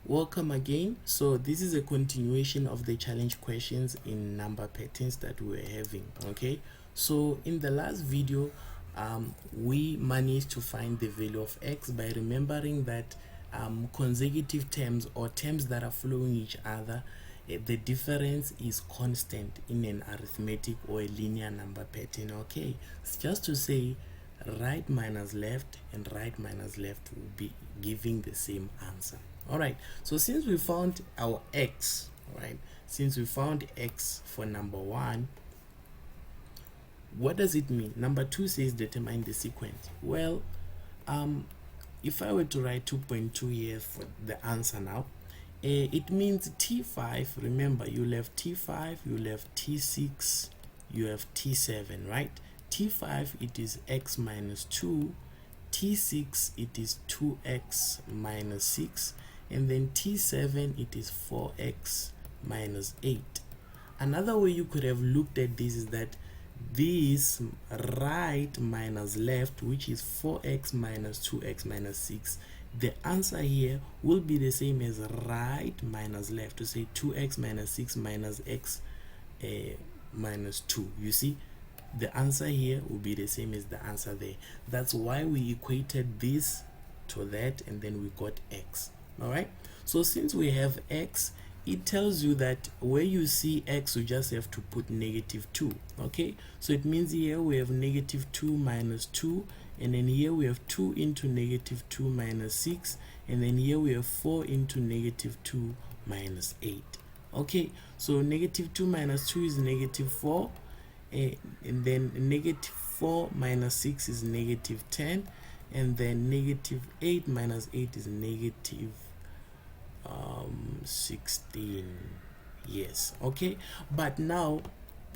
Welcome again. So this is a continuation of the challenge questions in number patterns that we were having. Okay, so in the last video we managed to find the value of x by remembering that consecutive terms or terms that are following each other, the difference is constant in an arithmetic or a linear number pattern. Okay, it's just to say right minus left and right minus left will be giving the same answer. All right, so since we found our x, right, since we found x for number 1, what does it mean? Number 2 says determine the sequence. Well, if I were to write 2.2 here for the answer now, it means T5. Remember, you'll have T5, you'll have T6, you have T7, right? T5, it is x minus 2, T6, it is 2x minus 6, and then T7, it is 4x minus 8. Another way you could have looked at this is that this right minus left, which is 4x minus 2x minus 6, the answer here will be the same as right minus left, to say 2x minus 6 minus x minus 2. You see, the answer here will be the same as the answer there. That's why we equated this to that, and then we got x. All right, so since we have x, it tells you that where you see x, you just have to put -2. Okay, so it means here we have -2 minus 2, and then here we have 2 into -2 minus 6, and then here we have 4 into -2 minus 8. Okay, so -2 minus 2 is -4, and then -4 minus 6 is -10, and then -8 minus 8 is -16. Yes, okay. But now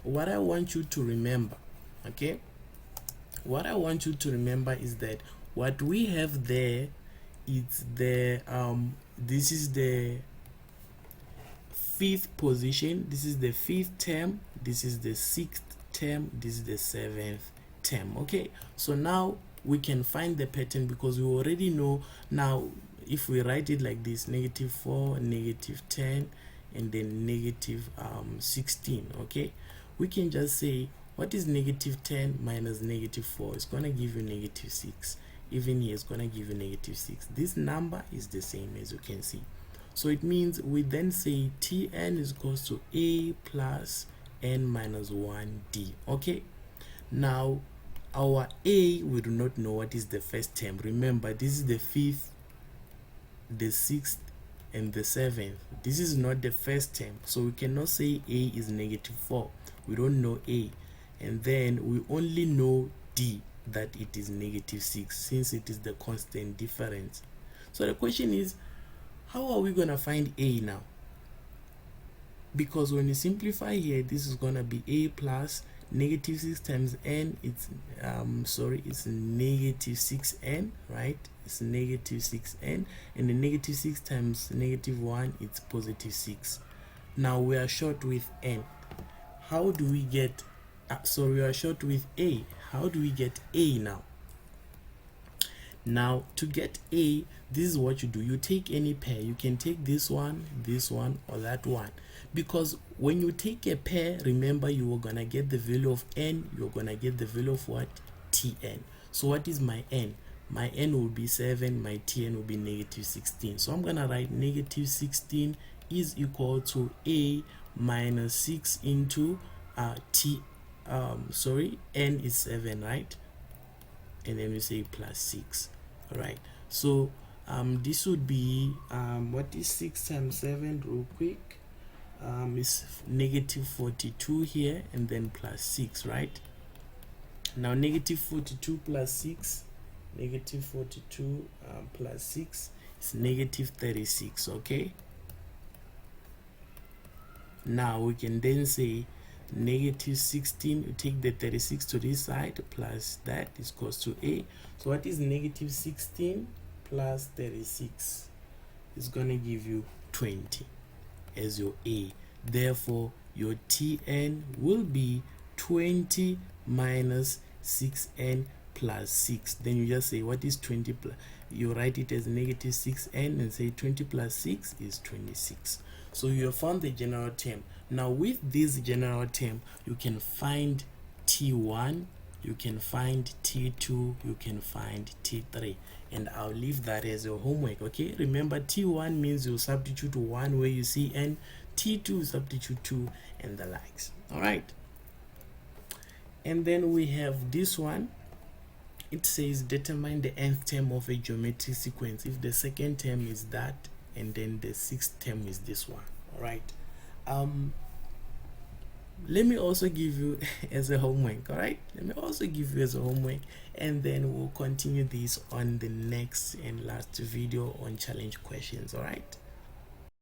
what I want you to remember, okay, what I want you to remember is that what we have there is the this is the fifth position, this is the fifth term, this is the sixth term, this is the seventh term. Okay, so now we can find the pattern because we already know. Now if we write it like this, -4, -10, and then -16, okay, we can just say what is -10 minus -4? It's going to give you -6. Even here it's going to give you -6. This number is the same, as you can see. So it means we then say Tn is equals to a plus n minus 1d. Okay, now our a, we do not know what is the first term. Remember, this is the fifth, the sixth, and the seventh. This is not the first term, so we cannot say a is -4. We don't know a, and then we only know d, that it is -6, since it is the constant difference. So the question is, how are we gonna find a now? Because when you simplify here, this is gonna be a plus -6 times n, it's it's -6n, right? It's -6n, and the -6 times -1, it's +6. Now we are short with n. How do we get we are short with a. How do we get a now? Now to get a, this is what you do. You take any pair. You can take this one, or that one, because when you take a pair, remember, you are gonna get the value of n. You're gonna get the value of what? Tn. So what is my n? My n will be 7, my tn will be -16. So I'm gonna write -16 is equal to a minus 6 into n is 7, right? And then we say plus 6. All right, so this would be what is 6 times 7 real quick? Is -42 here, and then plus 6, right? Now -42 plus 6, -42 plus 6 is -36. Okay, now we can then say -16, you take the 36 to this side, plus that is equals to a. So what is -16 plus 36? It's gonna give you 20 as your a. Therefore your Tn will be 20 minus 6n plus 6. Then you just say what is 20 you write it as negative 6n and say 20 plus 6 is 26. So you have found the general term. Now with this general term, you can find T1, you can find T2, you can find T3, and I'll leave that as your homework. Okay, remember T1 means you substitute 1 where you see n, T2 substitute 2, and the likes. All right, and then we have this one. It says determine the nth term of a geometric sequence if the second term is that and then the sixth term is this one. All right, let me also give you as a homework. All right, let me also give you as a homework, and then we'll continue this on the next and last video on challenge questions. All right.